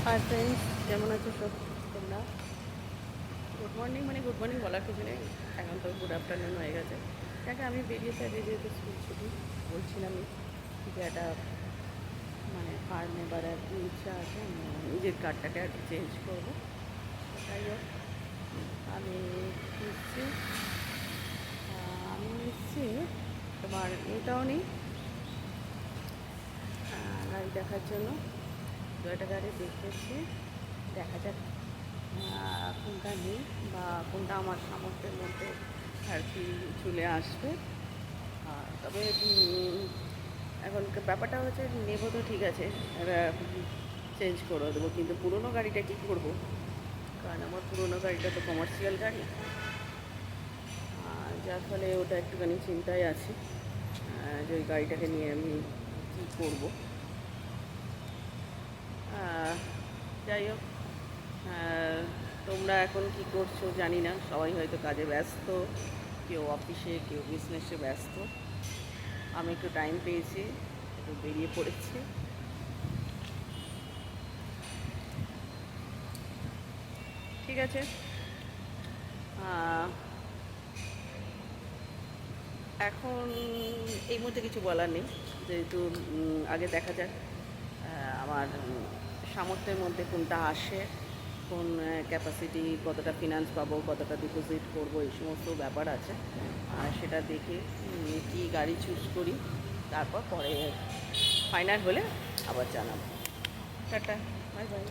Hi friends, কেমন আছো সব তোমরা? গুড মর্নিং, মানে গুড মর্নিং বলার কিছু নেই, এখন তো গুড আফটারনুন হয়ে গেছে। তাকে আমি বেরিয়েছি আগে, যেহেতু স্কুল ছুটি বলছিলামই যে একটা মানে ফার্মে বাড়ার ইচ্ছা আছে, নিজের কার্ডটাকে আর কি চেঞ্জ করবো। তাই হোক, আমি এসছি আমি এসছি তোমার এটাও নেই গাড়ি দেখার জন্য। দু একটা গাড়ি দেখতেছি, দেখা যাক কোনটা নেই বা কোনটা আমার সামর্থ্যের মধ্যে আর কি চলে আসবে। তবে এখন ব্যাপারটা হচ্ছে, নেবো তো ঠিক আছে, চেঞ্জ করে দেবো, কিন্তু পুরোনো গাড়িটা কী করবো? কারণ আমার পুরোনো গাড়িটা তো কমার্শিয়াল গাড়ি, যার ফলে ওটা একটুখানি চিন্তায় আছি যে ওই গাড়িটাকে নিয়ে আমি কী করবো। যাই হোক, তোমরা এখন কি করছো জানি না, সবাই হয়তো কাজে ব্যস্ত, কেউ অফিসে, কেউ বিজনেসে ব্যস্ত। আমি একটু টাইম পেয়েছি, একটু বেরিয়ে পড়েছি। ঠিক আছে, এখন এই মুহূর্তে কিছু বলার নেই, যেহেতু আগে দেখা যাক আমার সামর্থ্যের মধ্যে কোনটা আসে, কোন ক্যাপাসিটি, কতটা ফিনান্স পাবো, কতটা ডিপোজিট করবো, এই সমস্ত ব্যাপার আছে। আর সেটা দেখে কি গাড়ি চুজ করি, তারপর পরে ফাইনাল হলে আবার জানাবো। Tata, bye bye.